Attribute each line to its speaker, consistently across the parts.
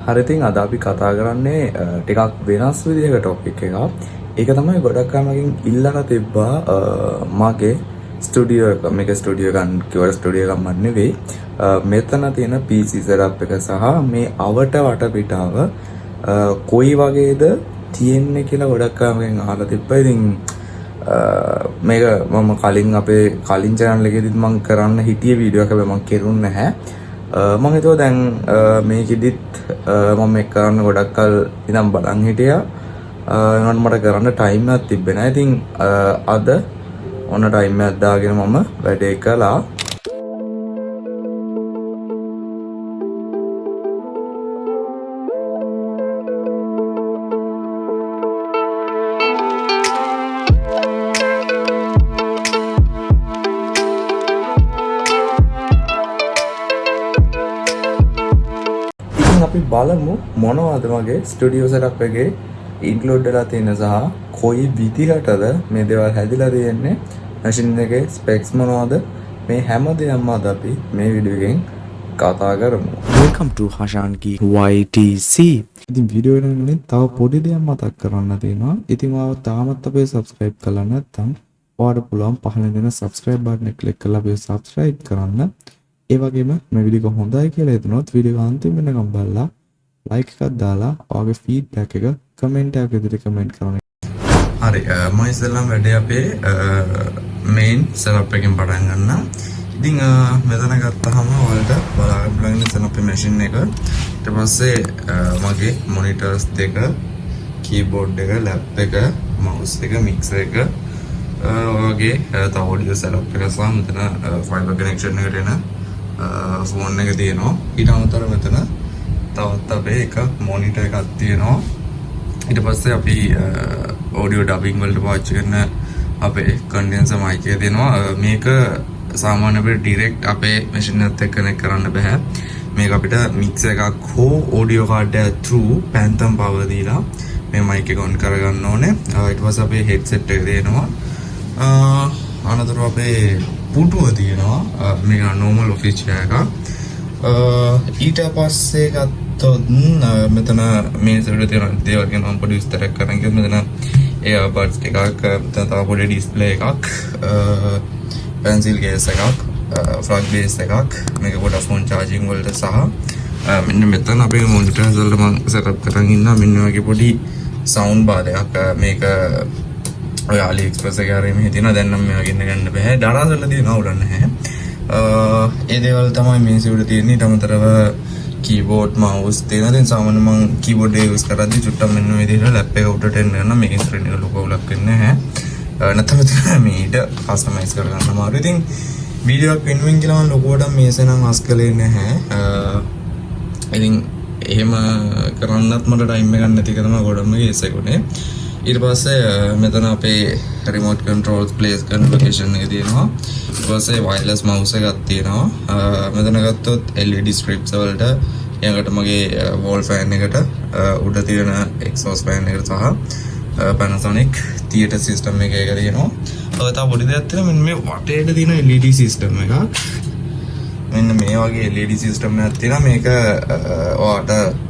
Speaker 1: හරි ඉතින් අද අපි කතා කරන්නේ ටිකක් වෙනස් විදිහක ටොපික් එකක්. ඒක තමයි ගොඩක් කමකින් ඉල්ලලා තිබ්බා මගේ ස්ටුඩියෝ එක. මේක ස්ටුඩියෝ ගන්න කිව්වට ස්ටුඩියෝ එකක් මන් නෙවෙයි. මෙතන තියෙන PC setup එක සහ මේ අවට වටපිටාව කොයි වගේද තියෙන්නේ කියලා ගොඩක් කමකින් අහලා තිබ්බා. ඉතින් මේක මම කලින් අපේ කලින් channel එකේදීත් මම කරන්න හිටිය වීඩියෝ එකක් හැබැයි මම කෙරුන්නේ නැහැ. මම හිතුවා දැන් මේකෙදිත් මම මේක කරන්න ගොඩක් කල් ඉඳන් බලන් හිටියා. ඒනොත් මට කරන්න ටයිම් එකක් තිබ්බේ නැහැ. ඉතින් අද ඔන්න ටයිම් එකක් දාගෙන මම වැඩේ කළා. අපි බලමු මොනවද මගේ ස්ටුඩියෝ සෙටප් එකේ ඉන්ක්ලූඩ් වෙලා තියෙන සහ කොයි විදිහටද මේ දේවල් හැදිලා තියෙන්නේ, මැෂින් එකේ ස්පෙක්ස් මොනවද, මේ හැම දෙයක්ම අද අපි මේ වීඩියෝ එකෙන් කතා කරමු.
Speaker 2: Welcome to Hashanki YTC. ඉතින් වීඩියෝ එක වලින් තව පොඩි දෙයක් මතක් කරන්න තියෙනවා. ඉතින් ඔයාලා තාමත් අපේ subscribe කරලා නැත්නම් ඔයාලට පුළුවන් පහළ දෙන subscribe button එක click කරලා අපේ subscribe කරන්න. ඒ වගේම මේ වීඩියෝ එක හොඳයි කියලා හිතනොත් වීඩියෝ එක අන්තිම වෙනකම් බලලා like එකක් දාලා ඔයාගේ feedback එක comment එකක් විදිහට comment කරන්න.
Speaker 1: හරි මම ඉස්සෙල්ලාම වැඩේ අපේ main setup එකෙන් පටන් ගන්න. ඉතින් මෙතන ගත්තාම ඔයාලට බලාගන්න පුළුවන් ඉතින් අපේ machine එක. ඊට පස්සේ මගේ monitors දෙක, keyboard එක, lap එක, mouse එක, mixer එක ඔයගේ තව audio setup එක සහ මෙතන fiber connection එකට එන ෆෝන් එක තියෙනවා. ඊට අමතරව මෙතන තවත් අපේ එක මොනිටර් එකක් තියෙනවා. ඊට පස්සේ අපි ඔඩියෝ ඩබින් වලට පාවිච්චි කරන අපේ කන්ඩෙන්සර් මයික් එක තියෙනවා. මේක සාමාන්‍ය අපිට ඩිරෙක්ට් අපේ මැෂින් එකත් එක්ක කනෙක්ට් කරන්න බෑ. මේක අපිට මික්සර් එකක් හෝ ඔඩියෝ කාඩ් එක through phantom power දීලා මේ මයික් එක ඔන් කරගන්න ඕනේ. ඊට පස්සේ අපේ headset එක තියෙනවා. අනතුරු අපේ පුටුව තියෙනවා. මේක normal office chair එකක්. ඊට පස්සේ ගත්තොත් මෙතන මේ සයිඩ් තියෙන දේවල් ගැන මම පොඩි විස්තරයක් කරන්න කිව්වොත් මෙතන earbuds එකක්, මෙතන තව පොඩි display එකක්, pencil case එකක්, front base එකක්, මේක Vodafone charging වලට සහ මෙන්න මෙතන අපේ monitors වලට මම setup කරන් ඉන්නවා. මෙන්න වගේ පොඩි sound bar එකක්. මේක ඔය AliExpress එකේ ආරෙම හිටිනවා. දැන් නම් මේවා ගෙන්න ගන්න බෑ. ඩාරාස් වල තියෙනවා උඩ නැහැ. ඒ දේවල් තමයි මේ සිවුර තියෙන්නේ. ඊට අමතරව keyboard mouse තියෙනවා. දැන් සාමාන්‍යයෙන් මම keyboard එක use කරද්දි චුට්ටක් මෙන්න මේ විදිහට lap එක උඩට එන්න යනවා. මේකේ screen එක ලොකු වුලක් වෙන්නේ නැහැ. නැත්නම් මෙතන මේක customize කරගන්න අමාරුයි. ඉතින් වීඩියෝ එකක් වෙනුවෙන් කියලා මම ලොකුවට මේසෙනම් අස් කළේ නැහැ. ඉතින් එහෙම කරන්නත් මට ටයිම් එකක් නැති එක තමයි ගොඩම කේස් එක උනේ. ඊට පස්සේ මෙතන අපේ remote controls place කරන location එක තියෙනවා. ඊට පස්සේ wireless mouse එකක් තියෙනවා. මෙතන ගත්තොත් LED strips වලට ඊළඟට මගේ wall fan එකට උඩ තියෙන exhaust fan එකට සහ Panasonic theater system එක තියෙනවා. තව පොඩි දෙයක් තියෙනවා. මෙන්න මේ වටේට තියෙන LED system එකක්. මෙන්න මේ වගේ LED system එකක් තියෙනවා. මේක ඔයාට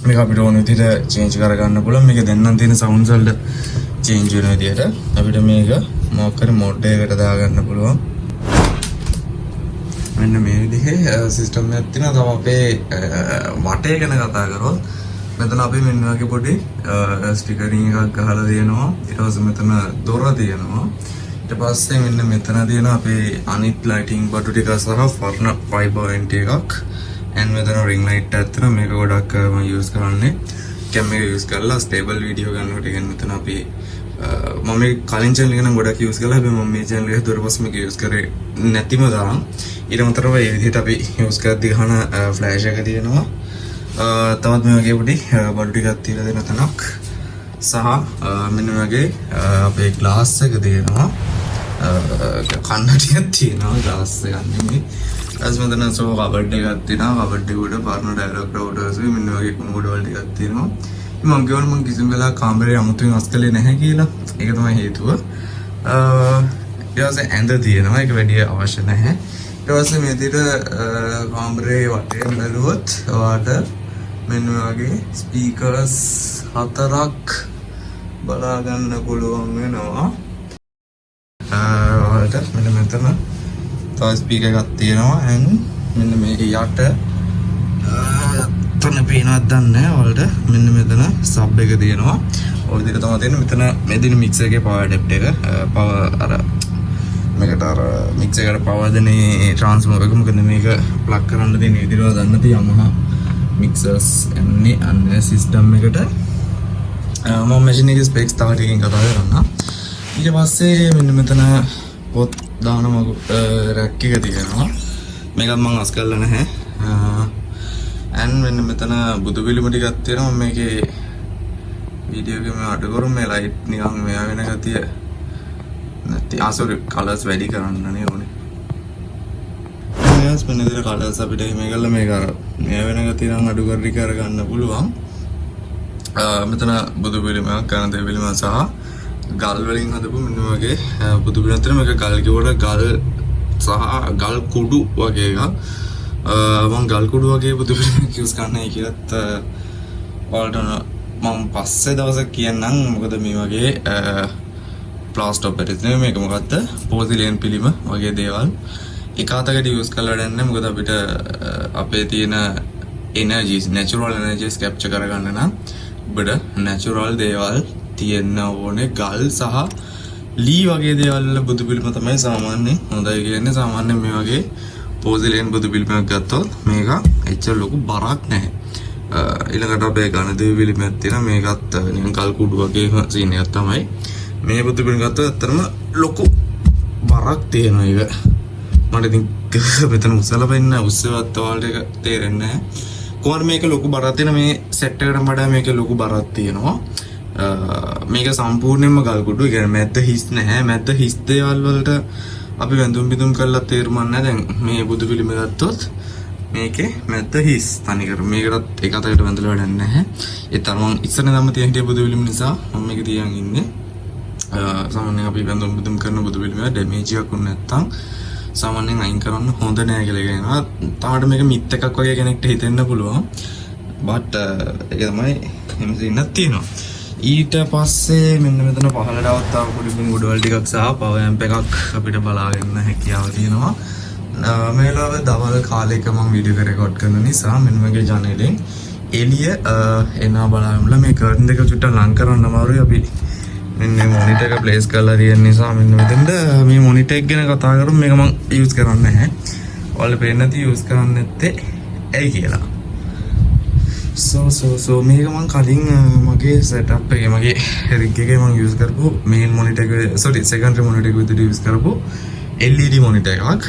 Speaker 1: මේක අපිට ඕන විදිහට චේන්ජ් කරගන්න පුළුවන්. මේක දෙන්නම් තියෙන sounds වලට චේන්ජ් වෙන විදිහට අපිට මේක මොකක් හරි මොඩ් එකකට දාගන්න පුළුවන්. මෙන්න මේ විදිහේ සිස්ටම් එකක් තියෙනවා. තව අපේ වටේ ගැන කතා කරොත් මෙතන අපි මෙන්න වගේ පොඩි ස්ටිකරින් එකක් ගහලා තියෙනවා. ඊට පස්සේ මෙතන දොර තියෙනවා. ඊට පස්සේ මෙන්න මෙතන තියෙන අපේ අනිත් ලයිටින් බටු ටික සහ ෆර්න ෆයිබර් වෙන්ට් එකක්. and මෙතන ring light එකක් තියෙනවා. මේක ගොඩක් මම use කරන්නේ cam එක use කරලා stable video ගන්නකොට. කියන්නේ මෙතන අපි මම මේ කලින් channel එක නම් ගොඩක් use කරලා හැබැයි මම මේ channel එක හදුවට පස්සේ මේක use කරේ නැතිම තරම්. ඊට අමතරව මේ විදිහට අපි use කරද්දී ගහන flash එක තියෙනවා. තවත් මේ වගේ පොඩි බඩු ටිකක් තියලා දෙන තැනක් සහ මෙන්න වගේ අපේ glass එක තියෙනවා. කන්නටියක් තියෙනවා glass එකක් නෙමෙයි. as මෙතන සෝ කබඩ් එකක් තියෙනවා. කබඩ් එක උඩ පරණ ඩයලොග් රවුටර්ස් මෙන්න වගේ කුණුගොඩ වල ටිකක් තියෙනවා. මම කියවන මම කිසිම වෙලාවක කාමරේ අමුතුවෙන් අස් කළේ නැහැ කියලා. ඒක තමයි හේතුව. ඊට පස්සේ ඇඳ තියෙනවා. ඒක වැඩි අවශ්‍ය නැහැ. ඊට පස්සේ මේ විදිහට කාමරේ වටේ බැලුවොත් ඔයාට මෙන්න මේ වගේ ස්පීකර්ස් 4ක් බලා ගන්න පුළුවන් වෙනවා. ඔයාලට මෙන්න මෙතන තව ස්පීකර් එකක් තියෙනවා and මෙන්න මේ යට තුන පේනවද දන්නේ නැහැ. ඔයාලට මෙන්න මෙතන සබ් එක තියෙනවා. ඔය විදිහට තමයි තියෙන්නේ. මෙතන මෙදින මික්සර් එකේ පවර් ඇඩැප්ටර් එක පවර් අර මේකට අර මික්සර් එකට පවර් දෙන ට්‍රාන්ස්ෆෝමර් එක. මොකද මේක ප්ලග් කරන්න තියෙන විදිහට දන්න තියෙනවා. Yamaha මික්සර්ස් එන්නේ අන්නේ සිස්ටම් එකට. මම මැෂින් එකේ ස්පෙක්ස් තව ටිකකින් කතා කරන්න. ඊට පස්සේ මෙන්න මෙතන පොත් දාන මග රැක් එක තියෙනවා. මේකත් මම අස් කරලා නැහැ. and මෙන්න මෙතන බුදු පිළිම ටිකක් තියෙනවා. මේකේ වීඩියෝ එකේ මම අඩු කරු මේ ලයිට් නිකන් මෙයා වෙන ගතිය නැති ආසොරි කලර්ස් වැඩි කරන්නනේ ඕනේ. මෙයාස් මෙන්න විදිහට කලර්ස් අපිට මේ කරලා මේක අර මෙයා වෙන ගතිය නම් අඩු කරලි කරගන්න පුළුවන්. මෙතන බුදු පිළිමයක් ගන්න දෙවි පිළිම සහ ගල් වලින් හදපු මෙන්න වගේ බුදු පිළිම අතර මේක ගල් කිව්වට ගල් සහ ගල් කුඩු වගේ එකක්. මම ගල් කුඩු වගේ බුදු පිළිමයක් යූස් කරන්නයි කියලත් ඔයාලට මම පස්සේ දවසක් කියන්නම්. මොකද මේ වගේ ප්ලාස්ටර් ඔෆ් පැරිස් නෙමෙයි මේක මොකද්ද පෝසිලියන් පිළිම වගේ දේවල් එක අතකට යූස් කරලා වැඩක් නැහැ. මොකද අපිට අපේ තියෙන එනර්ජිස් නැචරල් එනර්ජිස් කැප්චර් කරගන්න නම් ඔබට නැචරල් දේවල් තියෙන්න ඕනේ. ගල් සහ ලී වගේ දේවල් වල බුදු පිළිම තමයි සාමාන්‍යයෙන් හොඳයි කියන්නේ. සාමාන්‍යයෙන් මේ වගේ පෝසිලියන් බුදු පිළිමයක් ගත්තොත් මේක එච්චර ලොකු බරක් නැහැ. ඊළඟට අපේ ඝන දෙවි පිළිමයක් තියෙනවා. මේකත් නිකන් කල් කුඩු වගේ සීන් එකක් තමයි. මේ බුදු පිළිම ගත්තොත් ඇත්තටම ලොකු බරක් තියෙනවා ඒක. මට ඉතින් මෙතන උස්සලා වෙන්න උස්සවත් ඔයාලට ඒක තේරෙන්නේ නැහැ. කොහොමද මේක ලොකු බරක් තියෙන මේ සෙට් එකට වඩා මේක ලොකු බරක් තියෙනවා. මේක සම්පූර්ණයෙන්ම ගල් කුඩු. ඒ කියන්නේ මැද්ද හිස් නැහැ. මැද්ද හිස් දේවල් වලට අපි වැඳුම් බිඳුම් කරලා තේරුම් නැහැ. දැන් මේ බුදු පිළිම ගත්තොත් මේකේ මැද්ද හිස් තනිකර. මේකටත් එක අතකට වැඳලා වැඩක් නැහැ. ඒ තරම් ඉස්සර නම් තියෙන හිටිය බුදු පිළිම නිසා මම මේක තියන් ඉන්නේ. සාමාන්‍යයෙන් අපි වැඳුම් බිඳුම් කරන බුදු පිළිම ඩැමේජ් එකක් වුණ නැත්නම් සාමාන්‍යයෙන් අයින් කරන්න හොඳ නෑ කියලා කියනවා. තාමට මේක මිත් එකක් වගේ කෙනෙක්ට හිතෙන්න පුළුවන්. බට් ඒක තමයි එහෙම සින්නක් තියෙනවා. ඊට පස්සේ මෙන්න මෙතන පහළටවත් තාම පොඩි ගොඩවල් ටිකක් සහ පවර් ඇම්ප් එකක් අපිට බලාගෙන හැකියාව තියෙනවා. මේ වෙලාවේ දවල් කාලයක මම වීඩියෝ එක රෙකෝඩ් කරන නිසා මෙන්න මගේ ජනේලෙන් එළිය එනවා බලන්න. මේ කර්ටන් දෙක චුට්ටක් ලං කරන්න අමාරුයි. අපි මෙන්න මොනිටර් එක ප්ලේස් කරලා තියෙන නිසා මෙන්න මෙතෙන්ද මේ මොනිටර් එක ගැන කතා කරමු. මේක මම යූස් කරන්නේ නැහැ. ඔයාලට පේන්නේ නැති යූස් කරන්නේ නැත්තේ ඇයි කියලා. so මේක මම කලින් මගේ setup එකේ මගේ rig එකේ මම යූස් කරපු main monitor එක secondary monitor එක විදිහට යූස් කරපු LED monitor එකක්.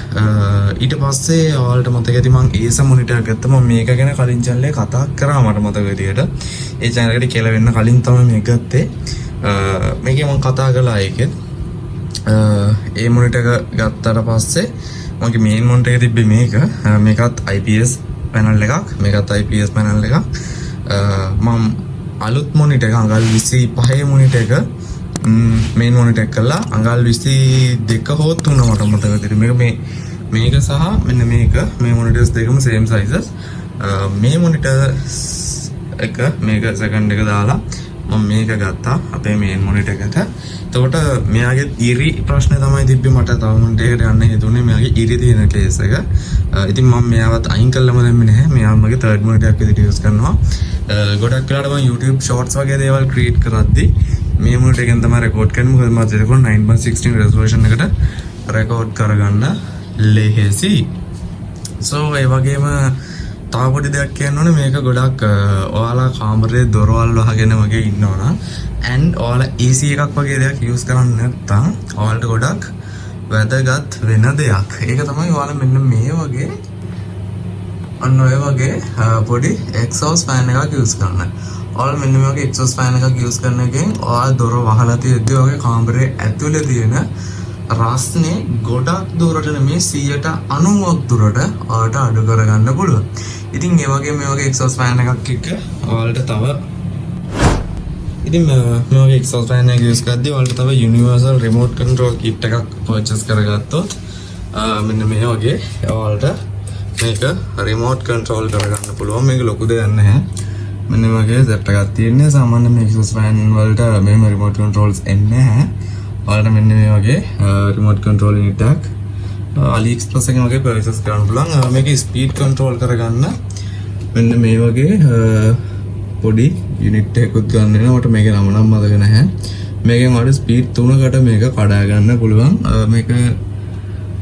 Speaker 1: ඊට පස්සේ ඔයාලට මතක ඇති මම ASM monitor එකක් ගත්තා. මම මේක ගැන කලින් channel එකේ කතා කරා මට මතක විදිහට. ඒ channel එකට කියලා වෙන්න කලින් තමයි මේක ගත්තේ. මේකේ මම කතා කළා ඒකෙත්. ඒ monitor එක ගත්තාට පස්සේ මගේ main monitor එකේ තිබ්බේ මේකත් IPS panel එකක්. මේකත් IPS panel එකක්. මම අලුත් monitor එක අඟල් 25 monitor එක main monitor එක කළා අඟල් 22 හෝ 3 මට මතක විදිහට. මේක සහ මෙන්න මේක මේ monitors දෙකම same sizes. මේ monitor එක මේක second එක දාලා මම මේක ගත්තා අපේ main monitor එකට. එතකොට මෙයාගේ ඉරි ප්‍රශ්නේ තමයි තිබ්බේ. මට තව monitor එකට යන්න හේතුනේ මෙයාගේ ඉරි තියෙන case එක. ඉතින් මම මෙයාවත් අයින් කළාම දැම්මේ නැහැ. මෙයා මගේ third monitor එකක් විදිහට use කරනවා. ගොඩක් වෙලාවට මම YouTube shorts වගේ දේවල් create කරද්දී මේ monitor එකෙන් තමයි record කරන්නේ. මොකද මම ඒක 9:16 resolution එකට record කරගන්න ලේසි. so ඒ වගේම තව පොඩි දෙයක් කියන්න ඕනේ. මේක ගොඩක් ඔයාලා කාමරේ දොරවල් වහගෙන වගේ ඉන්නවනම් and ඔයාලා AC එකක් වගේ දෙයක් use කරන්නේ නැත්නම් ඔයාලට ගොඩක් වැදගත් වෙන දෙයක්. ඒක තමයි ඔයාලා මෙන්න මේ වගේ අන්න ඔය වගේ පොඩි exhaust fan එකක් use කරන්න. ඔයාලා මෙන්න මේ වගේ exhaust fan එකක් use කරන එකෙන් ඔයාලා දොර වහලා තියෙද්දි වගේ කාමරේ ඇතුලේ තියෙන රස්නේ ගොඩක් දුරට නෙමේ 90ක් දුරට ඔයාලට අඩු කරගන්න පුළුවන්. ඉතින් ඒ වගේ මේ වගේ exhaust fan එකක් එක්ක ඔයාලට තව මේ වගේ exhaust fan එක use කරද්දී ඔයාලට තව universal remote control kit එකක් purchase කරගත්තොත් මෙන්න මේ වගේ ඔයාලට මේක remote control කරගන්න පුළුවන්. මේක ලොකු දෙයක් නැහැ. වගේ සෙට් එකක් තියෙන්නේ. සාමාන්‍යයෙන් මේ exhaust fan වලට මෙහෙම remote controls එන්නේ නැහැ. ඔයාලට මෙන්න මේ වගේ remote control unit එකක් AliExpress එකෙන් වගේ purchase කරන්න පුළුවන්. මේකේ speed control කරගන්න මෙන්න මේ වගේ පොඩි unit එකකුත් ගන්න වෙනවා. මට මේකේ නම නම් මතක නැහැ. මේකෙන් වල ස්පීඩ් 3කට මේක කඩා ගන්න පුළුවන්. මේක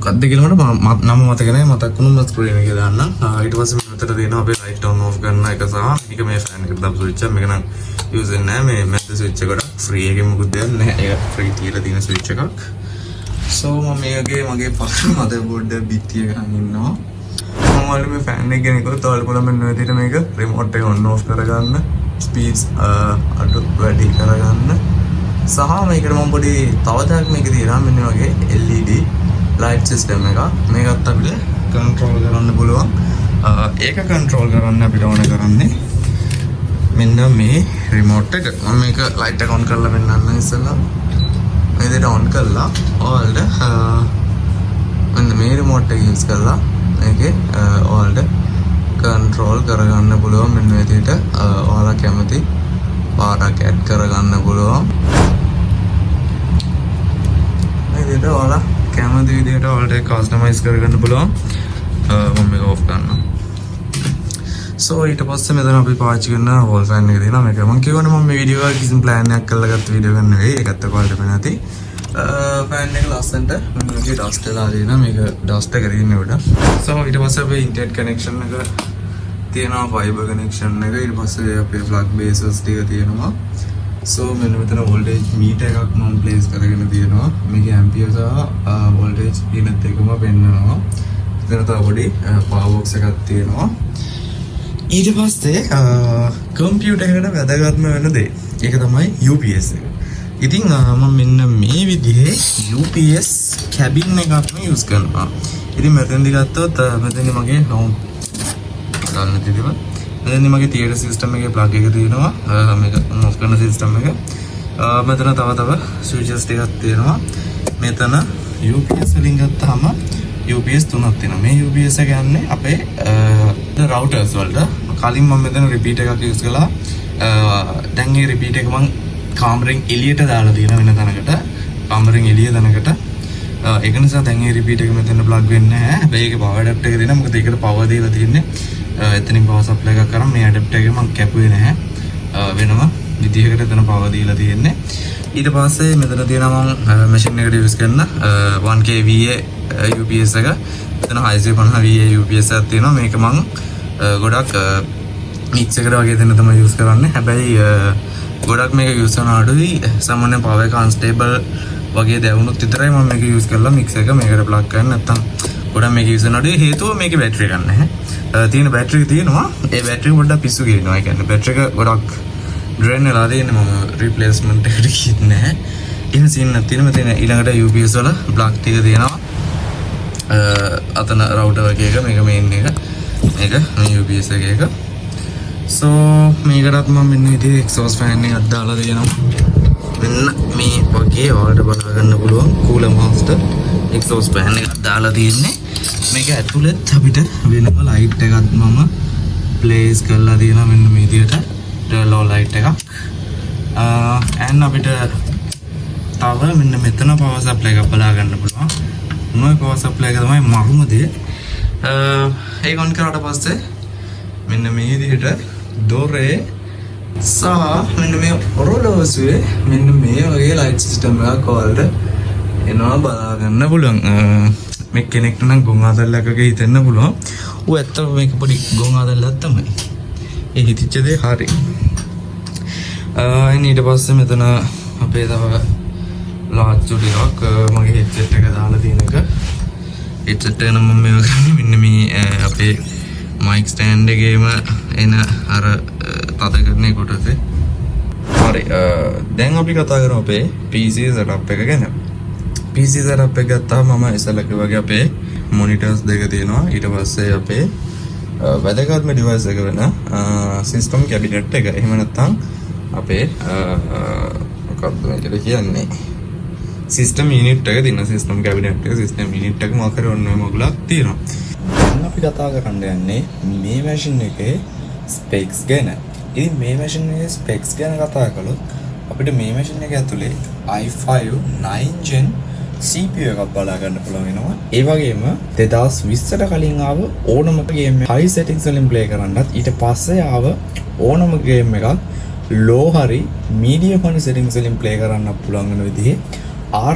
Speaker 1: කද්ද කියලා මට නම මතක නැහැ. මතක් වුණොත් ස්ක්‍රීන් එකේ දාන්නම්. ඊට පස්සේ මෙතන දෙනවා අපේ ලයිට් ඔන් ඔෆ් කරන එක සහ මේක මේ ෆෑන් එකට දාපු ස්විච් එක. මේක නම් යූස් වෙන්නේ නැහැ. මේ මැද ස්විච් එකට ෆ්‍රී එකෙන් මොකුත් දෙයක් නැහැ. ඒක ෆ්‍රී තියලා තියෙන ස්විච් එකක්. සෝ මම මගේ පස්සේ මදර්බෝඩ් එක බිත්තිය ගහන් ඉන්නවා. මම ඔයාලට මේ ෆෑන් එක ගෙන ඉක්කොත් ඔයාලට පුළුවන් මෙන්න විදිහට මේක රිමෝට් එක ඔන් ඔෆ් කරගන්න. ස්පීඩ්ස් අඩු වැඩි කරගන්න. සහ මේකට මම පොඩි තව දෙයක් මේකේ තියෙනවා. මෙන්න වගේ LED light system එකක්. මේකත් අපිට control කරන්න පුළුවන්. ඒක control කරන්න අපිට ඕන කරන්නේ මෙන්න මේ remote එක. මම මේක light එක on කරලා පෙන්නන්න ඉස්සෙල්ලා. මේ විදිහට on කරලා ඔයාලට මෙන්න මේ remote එක use කරලා මේකේ ඔයාලට control කරගන්න පුළුවන්. මෙන්න මේ විදිහට ඔයාලා කැමති පාටක් add කරගන්න පුළුවන්. මේ විදිහට ඔයාලා කැමති විදිහට ඔයාලට customize කරගන්න පුළුවන්. මම මේක off කරනවා. So ඊට පස්සේ මෙතන අපි පාවිච්චි කරන wall fan එක තියෙනවා. මේක මම කියවනේ මම මේ වීඩියෝ එක කිසිම plan එකක් කරලා ගත්ත වීඩියෝ එකක් නෙවෙයි. ඒකත් ඔයාලට පේනති. fan එක ලස්සනට මේකේ dust වෙලා තියෙනවා. මේක dust එක තියෙන්නේ උඩ. So ඊට පස්සේ අපි internet connection එක තියෙනවා, fiber connection එක. ඊට පස්සේ අපේ plug bases ටික තියෙනවා. So මෙන්න මෙතන voltage meter එකක් මම place කරගෙන තියෙනවා. මේකේ ampere සහ voltage පිනත් එකම පෙන්නනවා. එතන තව පොඩි power box එකක් තියෙනවා. ඊට පස්සේ කම්පියුටර් එකට වැදගත්ම වෙන දේ ඒක තමයි UPS එක. ඉතින් මම මෙන්න මේ විදිහේ UPS cabin එකක්ම use කරනවා. ඉතින් මෙතෙන්දි ගත්තොත් මෙතෙන්දි මගේ home ගන්න තියෙනවා. මෙතෙන්දි මගේ theater system එකේ plug එක තියෙනවා. මේක on off කරන system එක. මෙතන තව switches ටිකක් තියෙනවා. මෙතන UPS වලින් ගත්තාම UPS 3ක් තියෙනවා. මේ UPS එක යන්නේ අපේ routers වලට. කලින් මම මෙතන repeat එකක් use කළා. දැන් මේ repeat එක මම කාමරෙන් එළියට දාලා තියෙන වෙන තැනකට. කාමරෙන් එළිය තැනකට. ඒක නිසා දැන් මේ repeat එක මෙතන plug වෙන්නේ නැහැ. හැබැයි ඒකේ power adapter එක දෙනවා. මොකද ඒකට power දීලා තියෙන්නේ. එතනින් power supply එකක් කරන් මේ adapter එකේ මම කැපුවේ නැහැ. වෙනම විදිහකට එතන power දීලා තියෙන්නේ. ඊට පස්සේ මෙතන තියෙනවා මම machine එකට use කරන 1K VA UPS එක. එතන 650 VA UPS එකක් තියෙනවා. මේක මම ගොඩක් mix එකට වගේ දෙන්න තමයි use කරන්නේ. හැබැයි ගොඩක් මේක use කරන අඩුයි. සාමාන්‍ය power එක unstable වගේ දැවුනොත් විතරයි මම මේක use කරලා mix එක මේකට plug කරන්නේ. නැත්තම් ගොඩක් මේක use කරන අඩුයි. හේතුව මේකේ battery එකක් නැහැ. තියෙන battery එක තියෙනවා. ඒ battery එක පොඩ්ඩක් පිස්සු ගේනවා. ඒ කියන්නේ battery එක ගොඩක් drain වෙලා තියෙන්නේ. මම replacement එකට ගිහින් නැහැ. එහෙම scene එකක් තියෙනවා. මෙතන ඊළඟට UPS වල plug ටික තියෙනවා. අතන router වගේ එක මේක main එක. මේක මේ UPS එක. So මේකටත් මම මෙන්න විදිහේ exhaust fan එකක් දාලා දෙනවා. මෙන්න මේ වගේ ඔයාලට බලා ගන්න පුළුවන් cooler master exhaust fan එකක් දාලා තියෙන්නේ. මේක ඇතුළෙත් අපිට වෙනම light එකක් මම place කරලා තියෙනවා. මෙන්න මේ විදිහට low light එකක්. and අපිට තව මෙන්න මෙතන power supply එකක් බලා ගන්න පුළුවන්. මොන power supply එක තමයි මරුම දේ. ඒක on කරාට පස්සේ මෙන්න මේ විදිහට දොරේ සහ මෙන්න මේ ඔරලෝසුවේ මෙන්න මේ වගේ light system එකක් ඔයාලට එනවා බලා ගන්න පුළුවන්. මේ කෙනෙක්ට නම් ගොන් ආදල්ලකක හිතෙන්න පුළුවන්. ඌ ඇත්තටම මේක පොඩි ගොන් ආදල්ලක් තමයි. ඒ හිතිච්ච දේ හරි. ඊට පස්සේ මෙතන අපේ තව ලාච්චු ටිකක් මගේ headset එක දාලා තියෙන එක. headset එක නම් මම මේව කරන්නේ මෙන්න මේ අපේ mic stand එකේම එන අර තද කරන කොටසේ. හරි. දැන් අපි කතා කරමු අපේ PC setup එක ගැන. PC setup එක ගත්තාම මම ඉස්සෙල්ලා කිව්වාගේ අපේ monitors දෙක තියෙනවා. ඊට පස්සේ අපේ වැදගත්ම device එක වෙන system cabinet එක. එහෙම නැත්නම් අපේ මොකක්ද මේකට කියන්නේ? system unit එක තියෙන system cabinet එක system unit එක මොකක් හරි ඔන්න ඔය මොකලක් තියෙනවා. දැන් අපි කතා කරන්න යන්නේ මේ machine එකේ specs ගැන. ඉතින් මේ මැෂින් එකේ ස්පෙක්ස් ගැන කතා කළොත් අපිට මේ මැෂින් එක ඇතුලේ i5 9 gen CPU එකක් බලා ගන්න පුළුවන් වෙනවා. ඒ වගේම 2020ට කලින් ආව ඕනම ගේම් එක high settings වලින් play කරන්නත් ඊට පස්සේ ආව ඕනම ගේම් එකක් low හරි medium හරි settings වලින් play කරන්න පුළුවන් වෙන විදිහේ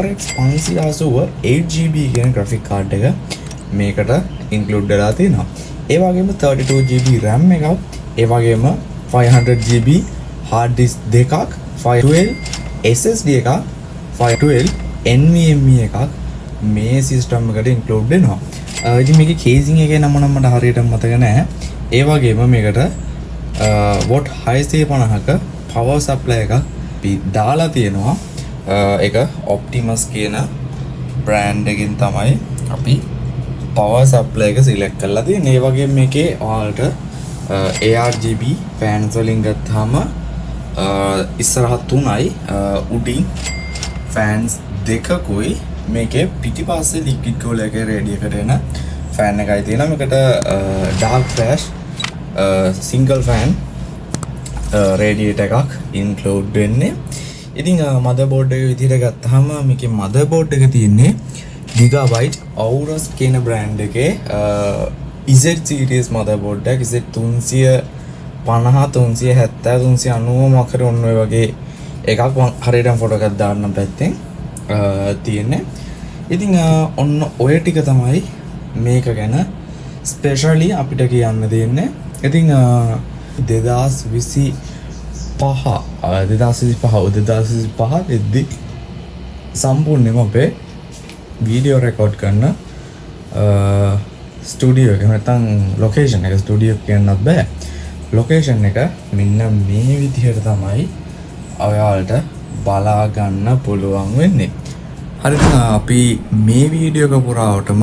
Speaker 1: RX 580 8GB කියන graphic card එක මේකට include වෙලා තියෙනවා. ඒ වගේම 32GB RAM එකක්, ඒ වගේම 500GB hard disk දෙකක්, 512 SSD එකක්, 512 NVMe එකක් මේ සිස්ටම් එකට include වෙනවා. ඉතින් මේකේ casing එකේ නම නම් මට හරියට මතක නැහැ. ඒ වගේම මේකට watt 650ක power supply එකක් අපි දාලා තියෙනවා. ඒක Optimus කියන brand එකකින් තමයි අපි power supply එක select කරලා තියෙන්නේ. ඒ වගේම මේකේ ඔයාලට ARGB fans වලින් ගත්තාම ඉස්සරහ 3යි උඩින් fans දෙකකුයි මේකේ පිටිපස්සේ liquid cooler එකේ රේඩියේටර් එන fan එකයි තියෙනවා. මේකට dark flash single fan radiator එකක් include වෙන්නේ. ඉතින් motherboard එක විදිහට ගත්තාම මේකේ motherboard එක තියෙන්නේ Gigabyte Aorus කියන brand එකේ Z series motherboard එක. Z 350 370 390 මොකද ඔන්න ඔය වගේ එකක් හරියටම ෆොටෝ එකක් දාන්නම් පැත්තෙන් තියෙන්නේ. ඉතින් ඔන්න ඔය ටික තමයි මේක ගැන ස්පෙෂලි අපිට කියන්න දෙන්නේ. ඉතින් 2025 එද්දි සම්පූර්ණයෙන්ම අපේ වීඩියෝ රෙකෝඩ් කරන ස්ටුඩියෝ එක නැත්නම් ලොකේෂන් එක ස්ටුඩියෝ කියන්නත් බෑ. ලොකේෂන් එක මෙන්න මේ විදිහට තමයි ඔයාලට බලා ගන්න පුළුවන් වෙන්නේ. හරිද? අපි මේ වීඩියෝ එක පුරාවටම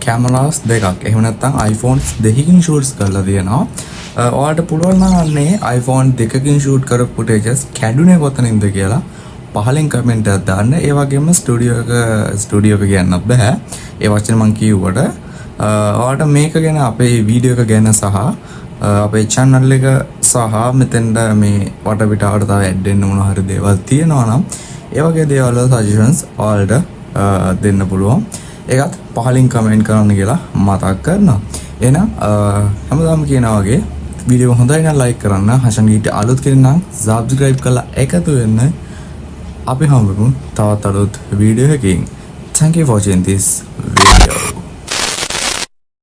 Speaker 1: කැමරාස් දෙකක් එහෙම නැත්නම් iPhones දෙකකින් shoots කරලා තියෙනවා. ඔයාලට පුළුවන් නම් අන්නේ iPhone දෙකකින් shoot කරපු footages කැඩුනේ කොතනින්ද කියලා පහලින් කමෙන්ට් එකක් දාන්න. ඒ වගේම ස්ටුඩියෝ එක කියන්නත් බෑ. ඒ වචන මම කිව්වට ඔයාලට මේක ගැන අපේ වීඩියෝ එක ගැන සහ අපේ channel එක සහ මෙතෙන්ද මේ වටපිටාවට තව ඇඩ් වෙන්න මොන හරි දේවල් තියෙනවා නම් ඒ වගේ දේවල් වල suggestions ඔයාලට දෙන්න පුළුවන්. ඒකත් පහලින් කමෙන්ට් කරන්න කියලා මතක් කරනවා. එහෙනම් හැමදාම කියනා වගේ වීඩියෝ හොඳයි නම් like කරන්න, හෂන්ගීට අලුත් කෙනෙක් නම් subscribe කරලා එකතු වෙන්න. අපි හම්බෙමු තවත් අලුත් වීඩියෝ එකකින්. Thank you for watching this video.